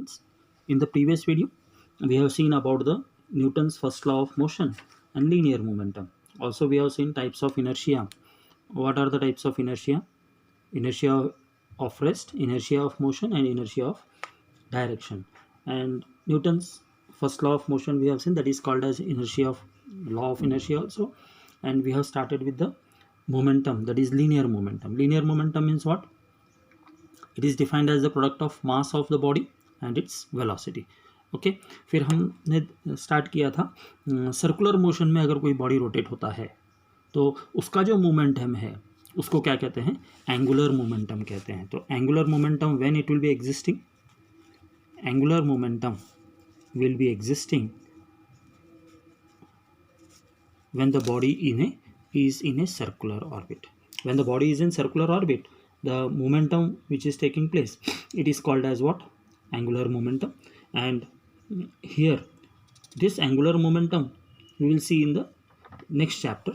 students, in the previous video we have seen about the Newton's first law of motion and linear momentum. Also we have seen types of inertia. What are the types of inertia? Inertia of rest, inertia of motion, and inertia of direction. And Newton's first law of motion we have seen, that is called as law of inertia also. And we have started with the momentum, that is linear momentum. Linear momentum means what? It is defined as the product of mass of the body and its velocity. Okay फिर हमने start किया था circular motion में अगर कोई body rotate होता है तो उसका जो मोमेंटम है उसको क्या कहते हैं? एंगुलर मोमेंटम कहते हैं. तो angular momentum when it will be existing, angular momentum will be existing when the body is in a circular orbit. When the body is in circular orbit, the momentum which is taking place, it is called as what? Angular momentum. And here this angular momentum we will see in the next chapter,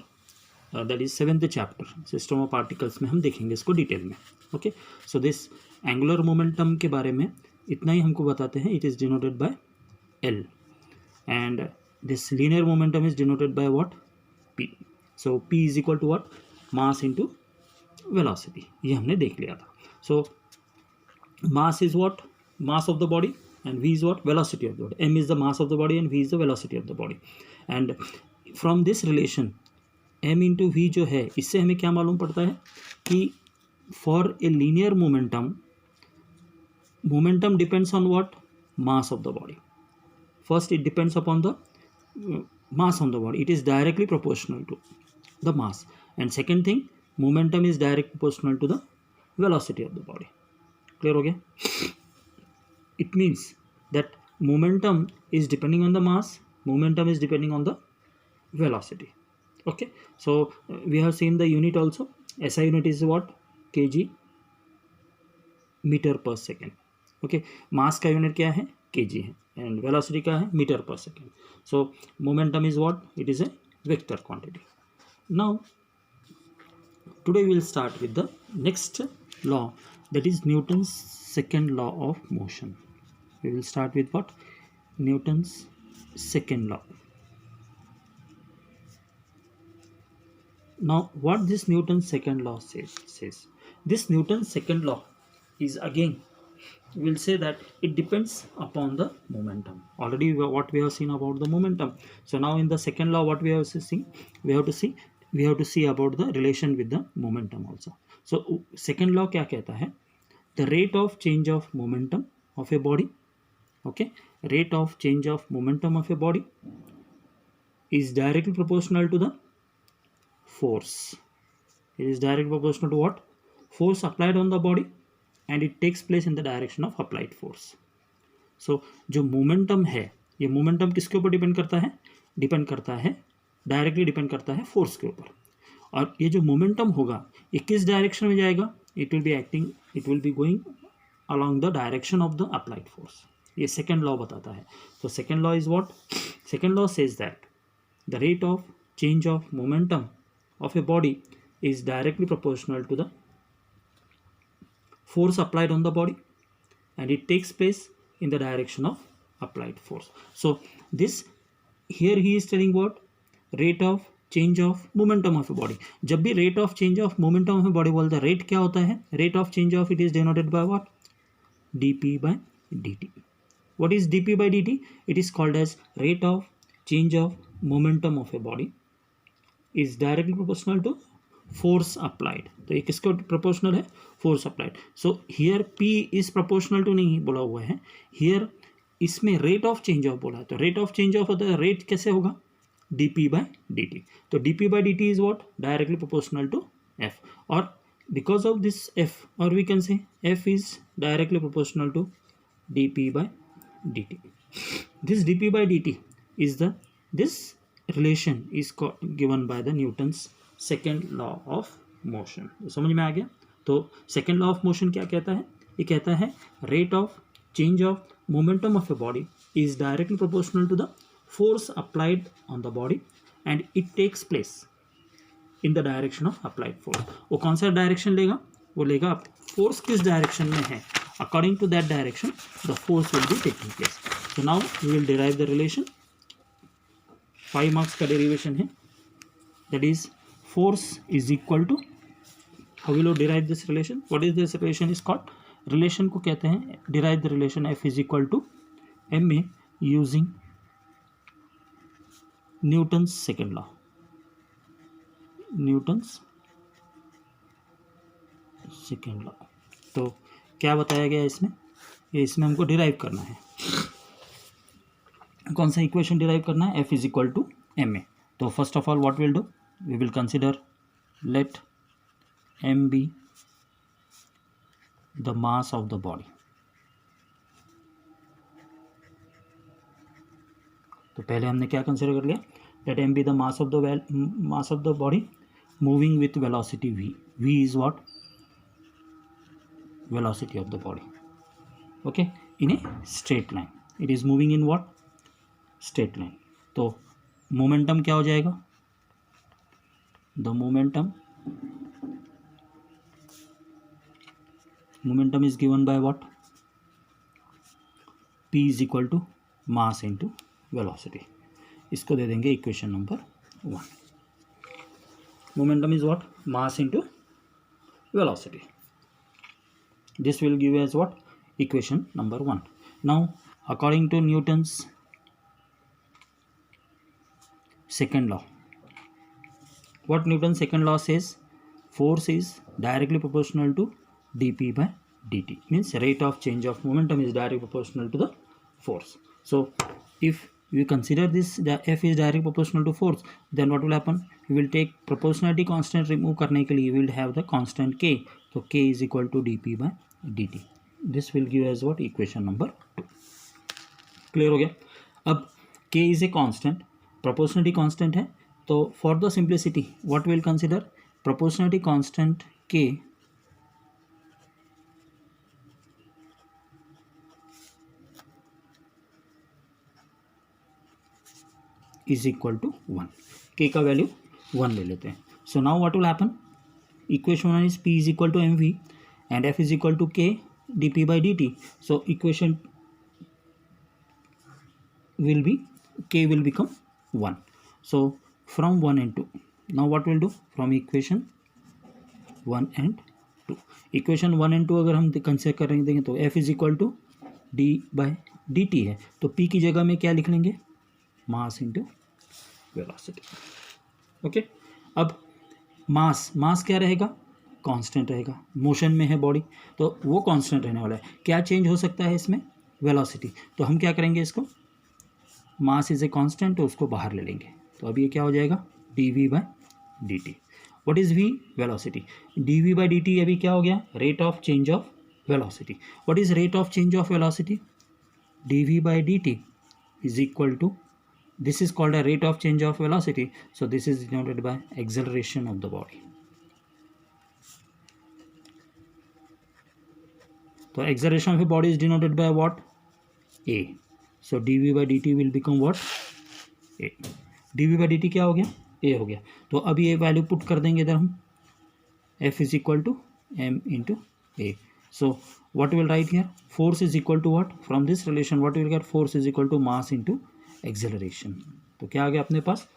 that is 7th chapter, system of particles में हम देखेंगे इसको detail में. Okay, so this angular momentum के बारे में इतना ही हमको बताते हैं. It is denoted by L and this linear momentum is denoted by what? P. So P is equal to what? Mass into velocity. ये हमने देख लिया था. So mass is what? Mass of the body, and V is what? Velocity of the body. M is the mass of the body and V is the velocity of the body. And from this relation M into V जो है, इससे हमें क्या मालूम पड़ता है कि for a linear momentum, momentum depends on what? Mass of the body. First it depends upon the mass on the body. It is directly proportional to the mass. And second thing, momentum is directly proportional to the velocity of the body. Clear हो गया? It means that momentum is depending on the mass, momentum is depending on the velocity. Okay, so we have seen the unit also. SI unit is what? kg meter per second. Okay, mass का unit क्या है? kg है, and velocity क्या है? meter per second. So momentum is what? It is a vector quantity. Now today we will start with the next law, that is Newton's second law of motion. We will start with what? Newton's second law. Now what this Newton's second law says, this Newton's second law is, again we will say that it depends upon the momentum. Already what we have seen about the momentum. So now in the second law what we have to see, we have to see about the relation with the momentum also. So second law क्या कहता है? The rate of change of momentum of a body, okay, rate of change of momentum of a body is directly proportional to the force. It is directly proportional to what? Force applied on the body, and it takes place in the direction of applied force. So जो momentum है, ये momentum किसके ऊपर depend करता है? Depend करता है, directly depend करता है फोर्स के ऊपर. और ये जो मोमेंटम होगा ये किस डायरेक्शन में जाएगा? It will be going along the direction of the applied force. ये सेकेंड लॉ बताता है. तो second law is what? Second law says that the rate of change of momentum of a body is directly proportional to the force applied on the body, and it takes place in the direction of applied force. So this here he is telling what? Rate of change of momentum of a body. जब भी rate of change of momentum of a body बोलता है, rate क्या होता है? Rate of change of, it is denoted by what? dp by dt. What is dp by dt? It is called as rate of change of momentum of a body is directly proportional to force applied. तो ये किसको proportional है? Force applied. So here P is proportional to नहीं बोला हुआ है, here इसमें rate of change of बोला है. तो rate of change of होता है, rate कैसे होगा? dp by dt. तो dp by dt is what? Directly proportional to f. और because of this f, or we can say f is directly proportional to dp by dt. This dp by dt is this relation is given by the Newton's second law of motion. समझ में आ गया? तो second law of motion क्या कहता है? ये कहता है rate of change of momentum of a body is directly proportional to the force applied on the body, and it takes place in the direction of applied force. वो कौन सा direction लेगा? वो लेगा फोर्स किस डायरेक्शन में है according to that direction the force will be taking place. So now we will derive the relation. 5 marks का derivation है, that is force is equal to, how will you derive this relation? What is this relation is called? Relation को कहते हैं, derive the relation F is equal to ma using Newton's second law. Newton's second law. तो क्या बताया गया इसमें? ये इसमें हमको डिराइव करना है. कौन सा इक्वेशन डिराइव करना है? F is equal to ma. तो first of all what will do, we will consider let m be the mass of the body. तो पहले हमने क्या कंसिडर कर लिया? Let m be the mass of the body moving with velocity v. V is what? Velocity of the body. Okay, in a straight line. It is moving in what? Straight line. तो momentum क्या हो जाएगा? The momentum is given by what? P is equal to mass into velocity. इसको दे देंगे equation number 1. Momentum is what? Mass into velocity. This will give us what? Equation number 1. Now according to Newton's second law, what Newton's second law says? Force is directly proportional to dp by dt. Means rate of change of momentum is directly proportional to the force. So if you consider this, the F is directly proportional to force, then what will happen? We will take proportionality constant remove करने के लिए we will have the constant k. तो k is equal to dp by dt. This will give us what? Equation number 2. Clear हो गया? अब k is a constant, proportionality constant है, तो for the simplicity what we will consider? Proportionality constant k is equal to 1. k का value 1 ले लेते हैं. So now what will happen? Equation 1 is P is equal to mv and F is equal to k dp by dt. So equation will be, k will become 1. So from 1 and 2. Now what we'll do? From equation 1 and 2. Equation 1 and 2 अगर हम consider करेंगे तो F is equal to d by dt है. तो P की जगह में क्या लिख लेंगे? Mass into velocity. ओके, अब मास क्या रहेगा? कांस्टेंट रहेगा. मोशन में है बॉडी तो वो कांस्टेंट रहने वाला है. क्या चेंज हो सकता है इसमें? वेलोसिटी. तो हम क्या करेंगे इसको? मास इज ए कांस्टेंट तो उसको बाहर ले लेंगे. तो अब ये क्या हो जाएगा? dv by dt. What is v? Velocity. dv by dt अभी क्या हो गया? Rate of change of velocity. What is rate of change of velocity? dv by dt is equal to, this is called a rate of change of velocity, so this is denoted by acceleration of the body. So acceleration of a body is denoted by what? A. So dv by dt will become what? A. dv by dt क्या हो गया? A हो गया. तो अब ये value put कर देंगे इधर हम. F is equal to m into A. So what we will write here? Force is equal to what? From this relation what we will get? Force is equal to mass into acceleration. तो क्या आ गया अपने पास?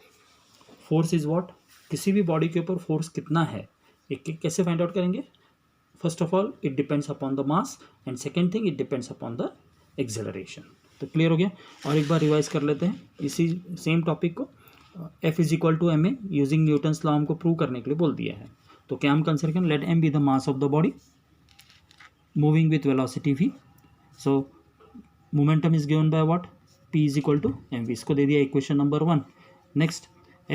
Force is what? किसी भी body के ऊपर force कितना है एक कैसे फाइंड आउट करेंगे? First of all it depends upon the mass and second thing it depends upon the acceleration. तो क्लियर हो गया. और एक बार रिवाइज कर लेते हैं इसी सेम टॉपिक को. F is equal to ma using Newton's law हमको प्रूव करने के लिए बोल दिया है. तो क्या हम कंसिडर करें? Let m be the mass of the body moving with velocity v. So momentum is given by what? P is equal to mv. इसको दे दिया equation number 1. Next,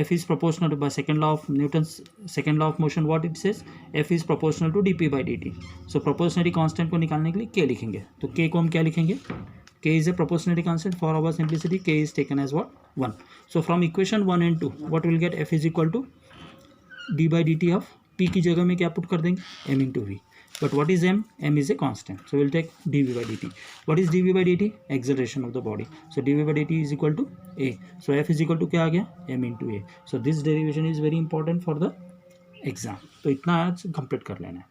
F is proportional to, by second law of Newton's second law of motion, what it says? F is proportional to dp by dt. So proportionality constant को निकालने के लिए k लिखेंगे. तो k को हम क्या लिखेंगे? K is a proportionality constant. For our simplicity k is taken as what? 1. So from equation 1 and 2 what will get? F is equal to d by dt of P की जगह में क्या पुट कर देंगे? m into v. But what is m? M is a constant. So we'll take dv by dt. What is dv by dt? Acceleration of the body. So dv by dt is equal to a. So F is equal to क्या आ गया? m into a. So this derivation is very important for the exam. तो इतना आज complete कर लेना है.